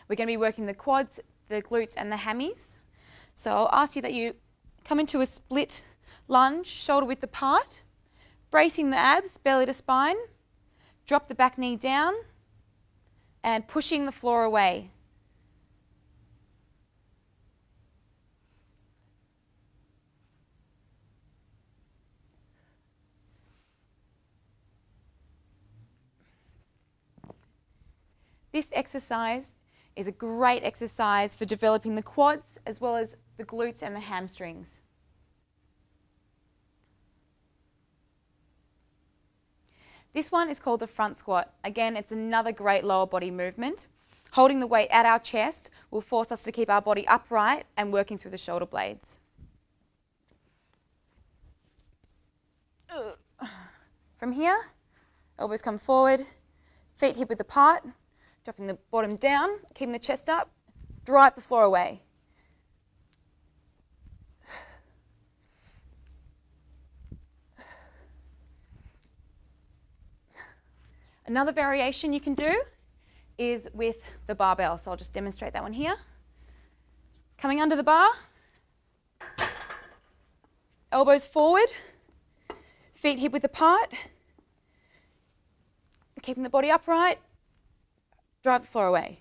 We're going to be working the quads, the glutes and the hammies. So I'll ask you that you come into a split lunge, shoulder width apart, bracing the abs, belly to spine, drop the back knee down and pushing the floor away. This exercise is a great exercise for developing the quads as well as the glutes and the hamstrings. This one is called the front squat. Again, it's another great lower body movement. Holding the weight at our chest will force us to keep our body upright and working through the shoulder blades. From here, elbows come forward, feet hip width apart, dropping the bottom down, keeping the chest up, drive the floor away. Another variation you can do is with the barbell. So I'll just demonstrate that one here. Coming under the bar, elbows forward, feet hip width apart, keeping the body upright, drive the floor away.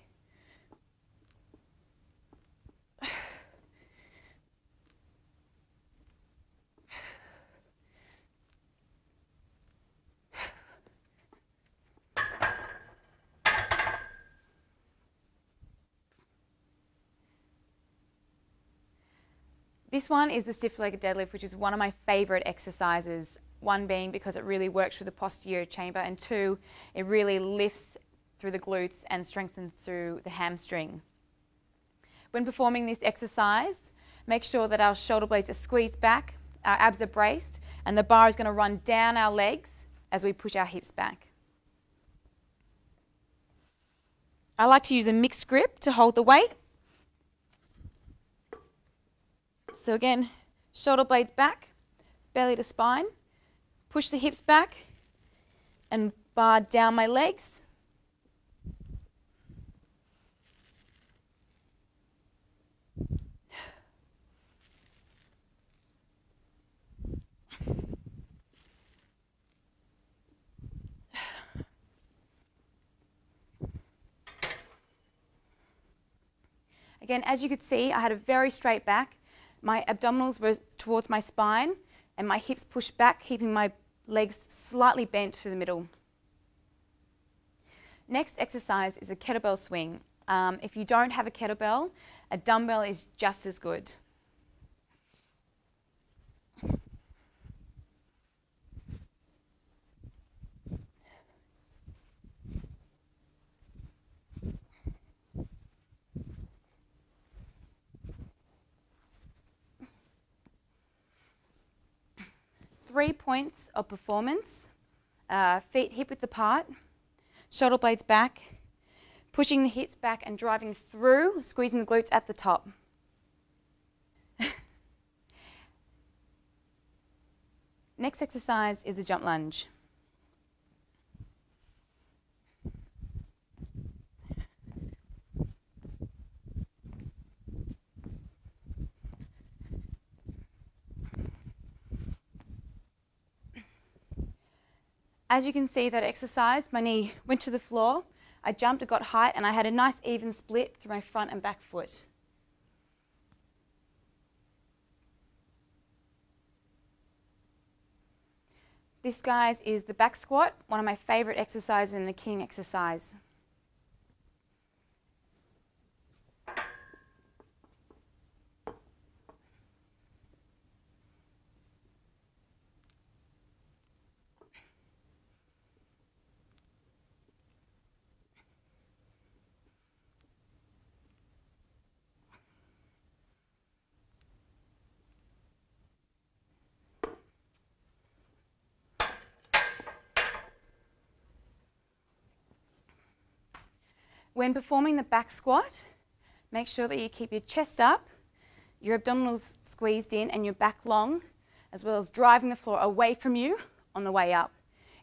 This one is the stiff-legged deadlift, which is one of my favourite exercises. One being because it really works through the posterior chamber, and two, it really lifts through the glutes and strengthens through the hamstring. When performing this exercise, make sure that our shoulder blades are squeezed back, our abs are braced, and the bar is going to run down our legs as we push our hips back. I like to use a mixed grip to hold the weight. So again, shoulder blades back, belly to spine, push the hips back and bar down my legs. Again, as you could see, I had a very straight back. My abdominals were towards my spine and my hips pushed back, keeping my legs slightly bent to the middle. Next exercise is a kettlebell swing. If you don't have a kettlebell, a dumbbell is just as good. Three points of performance: feet hip width apart, shoulder blades back, pushing the hips back and driving through, squeezing the glutes at the top. Next exercise is the jump lunge. As you can see that exercise, my knee went to the floor, I jumped, it got height, and I had a nice even split through my front and back foot. This, guys, is the back squat, one of my favourite exercises and a king exercise. When performing the back squat, make sure that you keep your chest up, your abdominals squeezed in and your back long, as well as driving the floor away from you on the way up.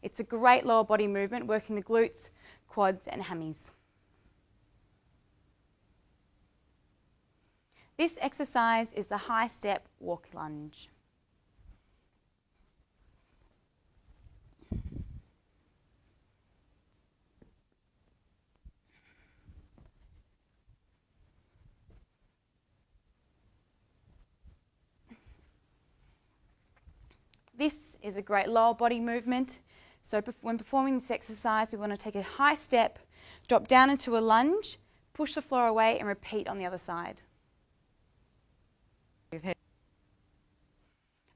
It's a great lower body movement, working the glutes, quads and hammies. This exercise is the high step walk lunge. This is a great lower body movement. So when performing this exercise, we want to take a high step, drop down into a lunge, push the floor away, and repeat on the other side.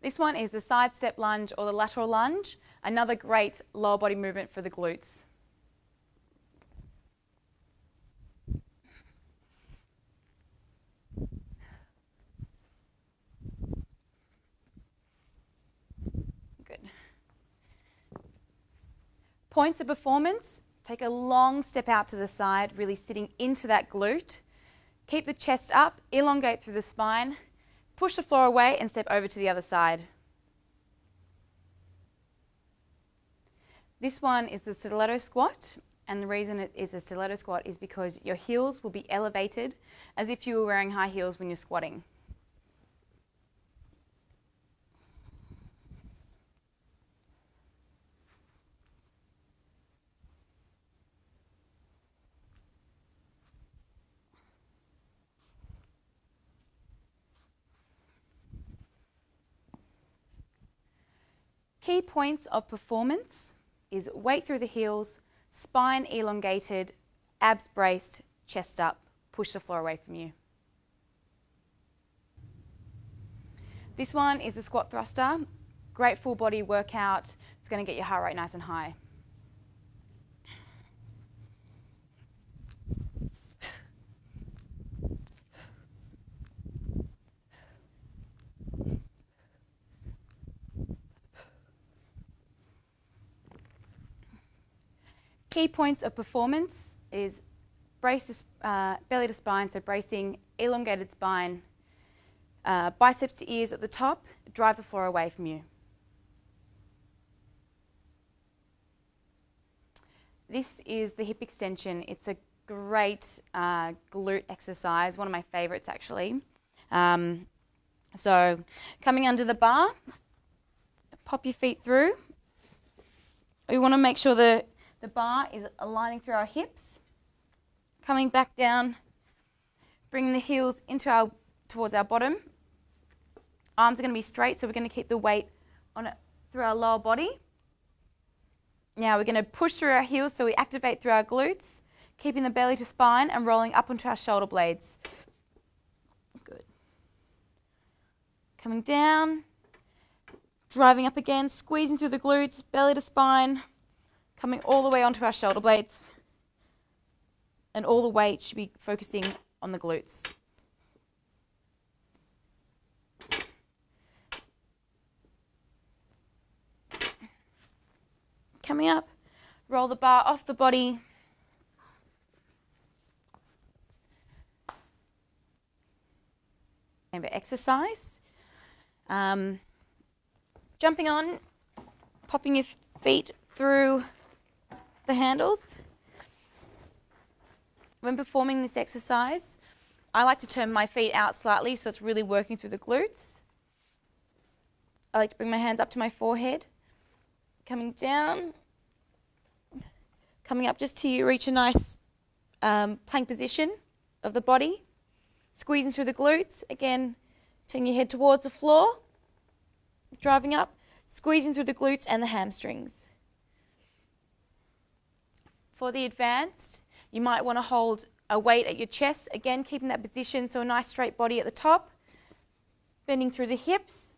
This one is the Sidestep Lunge or the Lateral Lunge, another great lower body movement for the glutes. Points of performance, take a long step out to the side, really sitting into that glute. Keep the chest up, elongate through the spine, push the floor away and step over to the other side. This one is the Stiletto Squat, and the reason it is a Stiletto Squat is because your heels will be elevated as if you were wearing high heels when you're squatting. Key points of performance is weight through the heels, spine elongated, abs braced, chest up, push the floor away from you. This one is the squat thruster. Great full body workout. It's going to get your heart rate nice and high. Key points of performance is brace belly to spine, so bracing, elongated spine, biceps to ears at the top, drive the floor away from you. This is the hip extension. It's a great glute exercise, one of my favorites actually. So coming under the bar, pop your feet through. We want to make sure the bar is aligning through our hips, coming back down, bringing the heels into towards our bottom. Arms are going to be straight, so we're going to keep the weight on it through our lower body. Now we're going to push through our heels, so we activate through our glutes, keeping the belly to spine and rolling up onto our shoulder blades. Good. Coming down, driving up again, squeezing through the glutes, belly to spine, coming all the way onto our shoulder blades, and all the weight should be focusing on the glutes. Coming up, roll the bar off the body. Chamber exercise. Jumping on, popping your feet through the handles. When performing this exercise, I like to turn my feet out slightly so it's really working through the glutes. I like to bring my hands up to my forehead, coming down, coming up just till you reach a nice plank position of the body, squeezing through the glutes. Again, turn your head towards the floor, driving up, squeezing through the glutes and the hamstrings. For the advanced, you might want to hold a weight at your chest, again keeping that position, so a nice straight body at the top, bending through the hips,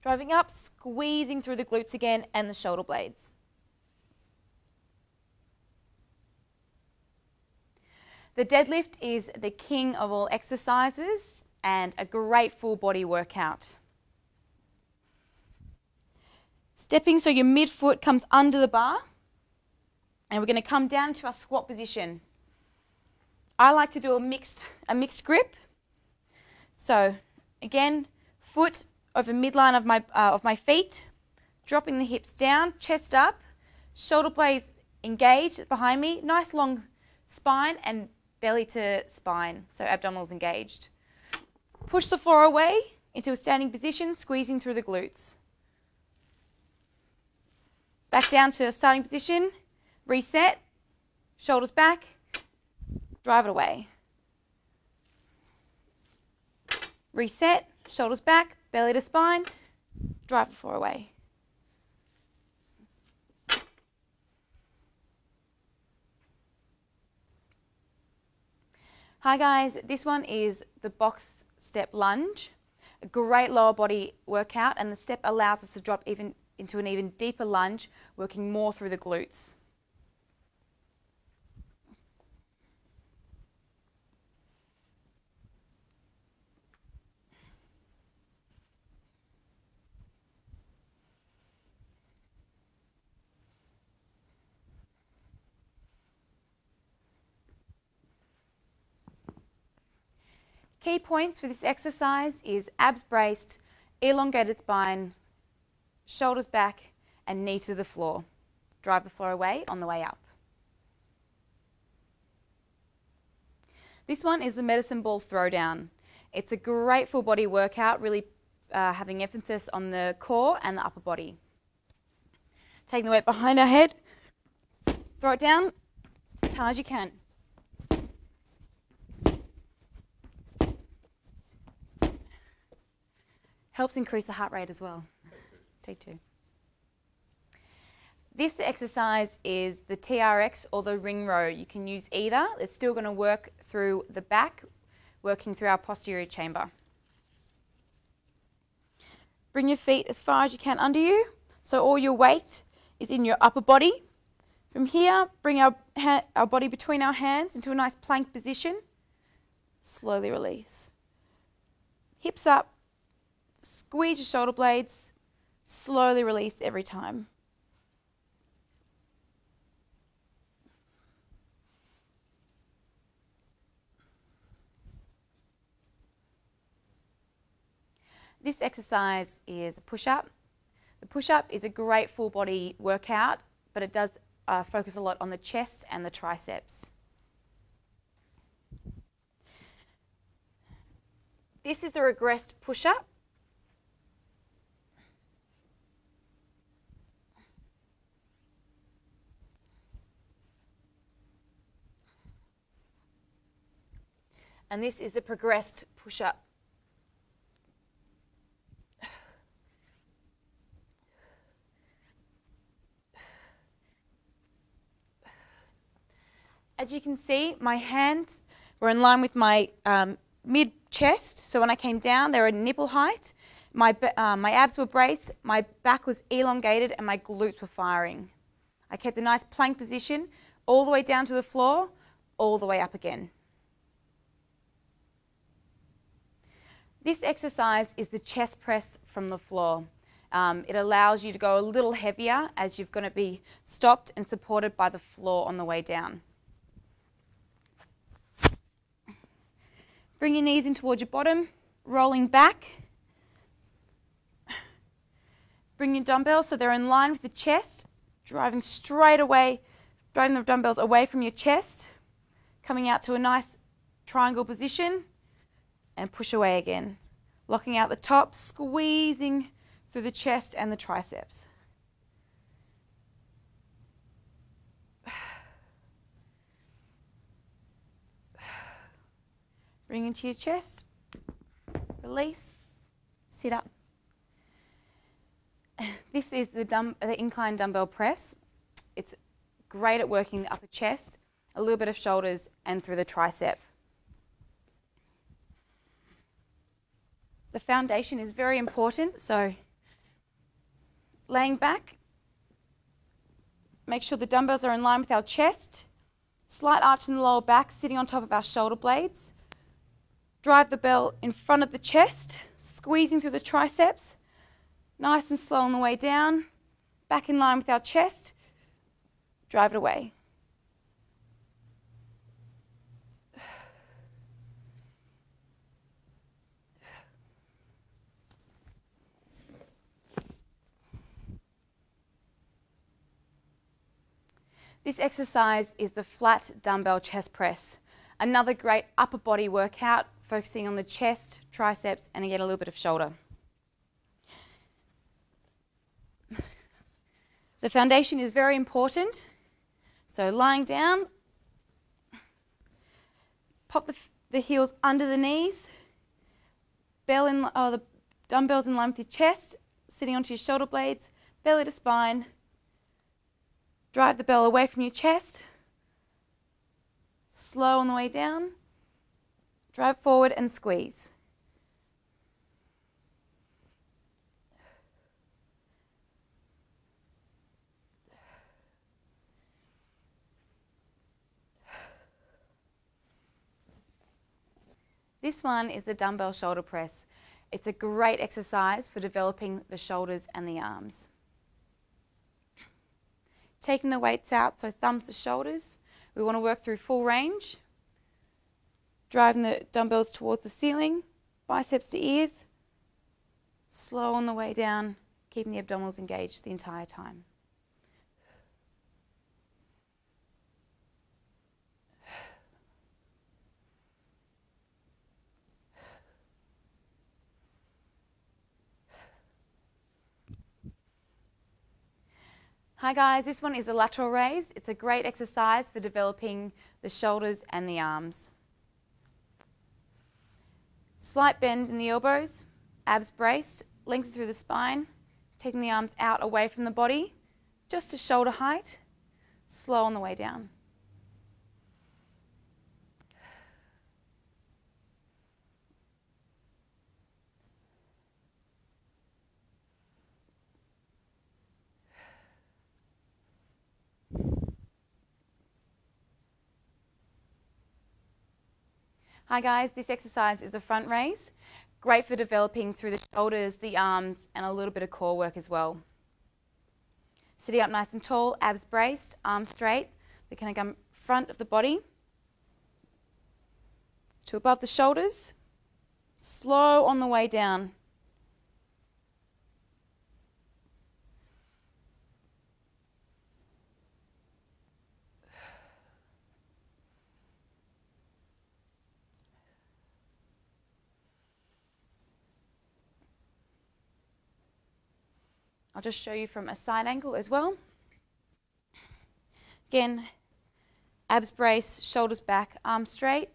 driving up, squeezing through the glutes again and the shoulder blades. The deadlift is the king of all exercises and a great full body workout. Stepping so your midfoot comes under the bar. And we're going to come down to our squat position. I like to do a mixed grip. So again, foot over midline of my feet, dropping the hips down, chest up, shoulder blades engaged behind me, nice long spine and belly to spine, so abdominals engaged. Push the floor away into a standing position, squeezing through the glutes. Back down to a starting position, reset, shoulders back, drive it away. Reset, shoulders back, belly to spine, drive the floor away. Hi guys, this one is the box step lunge. A great lower body workout, and the step allows us to drop into an even deeper lunge, working more through the glutes. Key points for this exercise is abs braced, elongated spine, shoulders back, and knee to the floor. Drive the floor away on the way up. This one is the medicine ball throwdown. It's a great full body workout, really having emphasis on the core and the upper body. Taking the weight behind our head, throw it down as hard as you can. Helps increase the heart rate as well. Take two. This exercise is the TRX or the ring row. You can use either. It's still going to work through the back, working through our posterior chamber. Bring your feet as far as you can under you, so all your weight is in your upper body. From here, bring our body between our hands into a nice plank position. Slowly release. Hips up. Squeeze your shoulder blades, slowly release every time. This exercise is a push-up. The push-up is a great full body workout, but it does focus a lot on the chest and the triceps. This is the regressed push-up. And this is the progressed push-up. As you can see, my hands were in line with my mid-chest. So when I came down, they were at nipple height. My abs were braced, my back was elongated, and my glutes were firing. I kept a nice plank position all the way down to the floor, all the way up again. This exercise is the chest press from the floor. It allows you to go a little heavier as you're going to be stopped and supported by the floor on the way down. Bring your knees in towards your bottom, rolling back. Bring your dumbbells so they're in line with the chest, driving straight away, driving the dumbbells away from your chest, coming out to a nice triangle position, and push away again. Locking out the top, squeezing through the chest and the triceps. Bring into your chest, release, sit up. This is the incline dumbbell press. It's great at working the upper chest, a little bit of shoulders, and through the tricep. The foundation is very important, so laying back, make sure the dumbbells are in line with our chest, slight arch in the lower back, sitting on top of our shoulder blades. Drive the bell in front of the chest, squeezing through the triceps, nice and slow on the way down, back in line with our chest, drive it away. This exercise is the flat dumbbell chest press. Another great upper body workout, focusing on the chest, triceps, and again a little bit of shoulder. The foundation is very important. So lying down, pop the heels under the knees, the dumbbells in line with your chest, sitting onto your shoulder blades, belly to spine. Drive the bell away from your chest. Slow on the way down. Drive forward and squeeze. This one is the dumbbell shoulder press. It's a great exercise for developing the shoulders and the arms. Taking the weights out, so thumbs to shoulders. We want to work through full range. Driving the dumbbells towards the ceiling, biceps to ears. Slow on the way down, keeping the abdominals engaged the entire time. Hi guys, this one is a lateral raise. It's a great exercise for developing the shoulders and the arms. Slight bend in the elbows, abs braced, lengthen through the spine, taking the arms out away from the body, just to shoulder height, slow on the way down. Hi guys, this exercise is a front raise. Great for developing through the shoulders, the arms, and a little bit of core work as well. Sitting up nice and tall, abs braced, arms straight. They're going to come front of the body to above the shoulders. Slow on the way down. I'll just show you from a side angle as well. Again, abs brace, shoulders back, arms straight.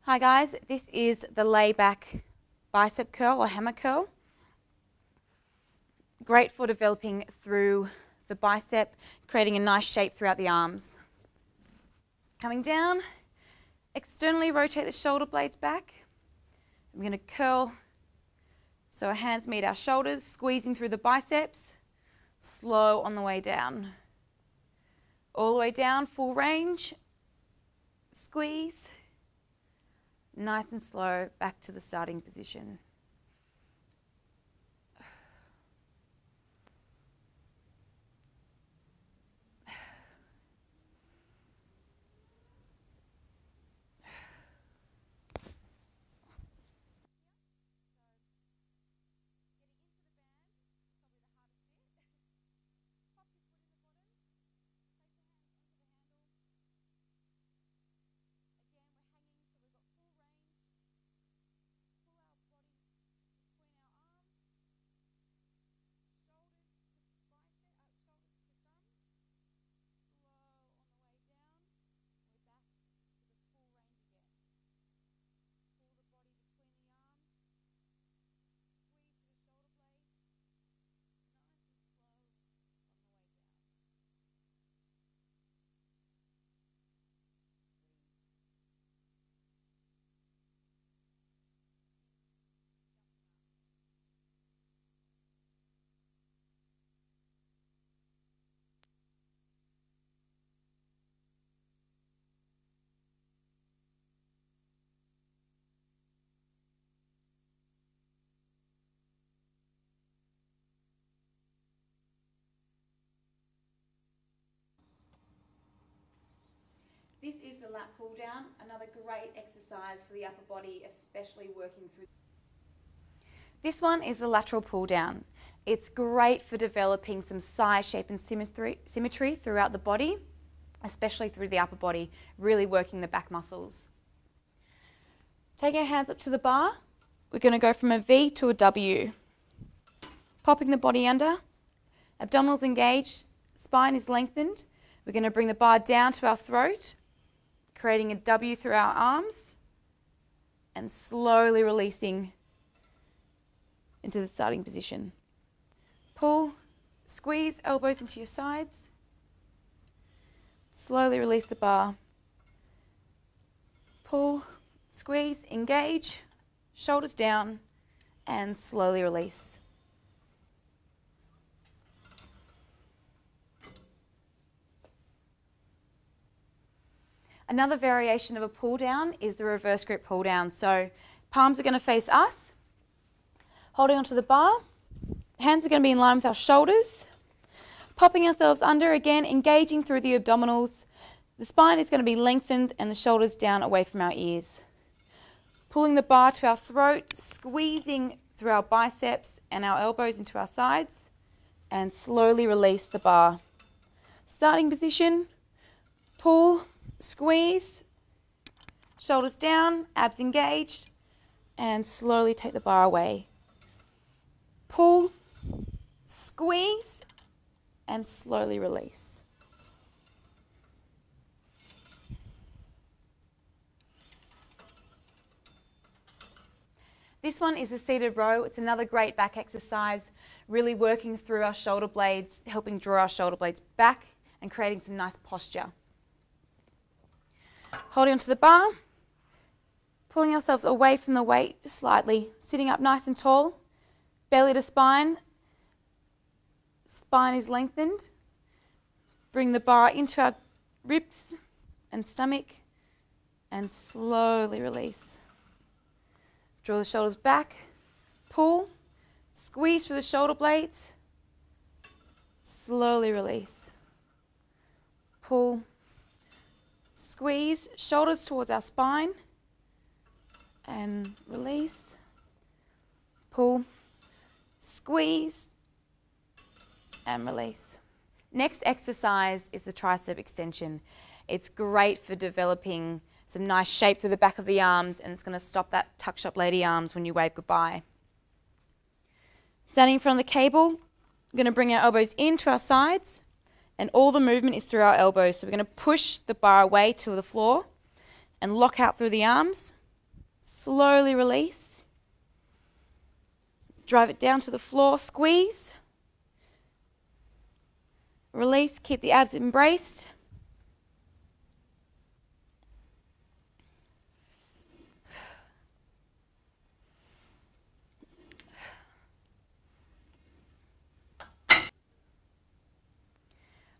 Hi guys, this is the lay back bicep curl or hammer curl. Great for developing through the bicep, creating a nice shape throughout the arms. Coming down, externally rotate the shoulder blades back. I'm going to curl so our hands meet our shoulders, squeezing through the biceps, slow on the way down. All the way down, full range, squeeze. Nice and slow, back to the starting position. lat pull down, another great exercise for the upper body, especially working through. This one is the lateral pull down. It's great for developing some size, shape and symmetry throughout the body, especially through the upper body, really working the back muscles. Taking our hands up to the bar, we're going to go from a V to a W. Popping the body under, abdominals engaged, spine is lengthened. We're going to bring the bar down to our throat, creating a W through our arms, and slowly releasing into the starting position. Pull, squeeze, elbows into your sides. Slowly release the bar. Pull, squeeze, engage, shoulders down, and slowly release. Another variation of a pull down is the reverse grip pull down. So palms are going to face us, holding onto the bar. Hands are going to be in line with our shoulders. Popping ourselves under again, engaging through the abdominals. The spine is going to be lengthened and the shoulders down away from our ears. Pulling the bar to our throat, squeezing through our biceps and our elbows into our sides, and slowly release the bar. Starting position, pull, squeeze, shoulders down, abs engaged, and slowly take the bar away. Pull, squeeze, and slowly release. This one is a seated row. It's another great back exercise, really working through our shoulder blades, helping draw our shoulder blades back and creating some nice posture. Holding onto the bar, pulling ourselves away from the weight just slightly, sitting up nice and tall, belly to spine. Spine is lengthened. Bring the bar into our ribs and stomach and slowly release. Draw the shoulders back, pull, squeeze through the shoulder blades, slowly release. Pull, squeeze, shoulders towards our spine and release. Pull, squeeze and release. Next exercise is the tricep extension. It's great for developing some nice shape through the back of the arms, and it's going to stop that tucked up lady arms when you wave goodbye. Standing in front of the cable, we're going to bring our elbows into our sides, and all the movement is through our elbows. So we're going to push the bar away to the floor and lock out through the arms. Slowly release. Drive it down to the floor, squeeze. Release, keep the abs embraced.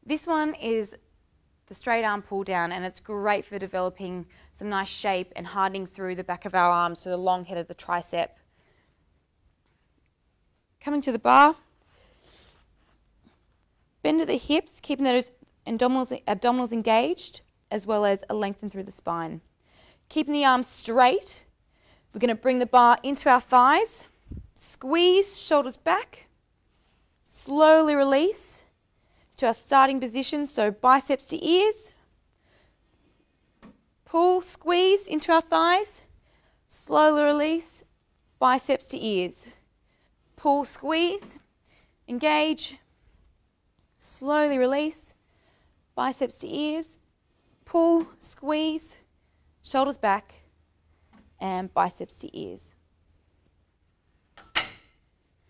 This one is the straight arm pull down, and it's great for developing some nice shape and hardening through the back of our arms to the long head of the tricep. Coming to the bar, bend at the hips, keeping those abdominals engaged, as well as a lengthen through the spine. Keeping the arms straight, we're going to bring the bar into our thighs, squeeze, shoulders back, slowly release to our starting position, so biceps to ears. Pull, squeeze into our thighs, slowly release, biceps to ears. Pull, squeeze, engage, slowly release, biceps to ears. Pull, squeeze, shoulders back, and biceps to ears.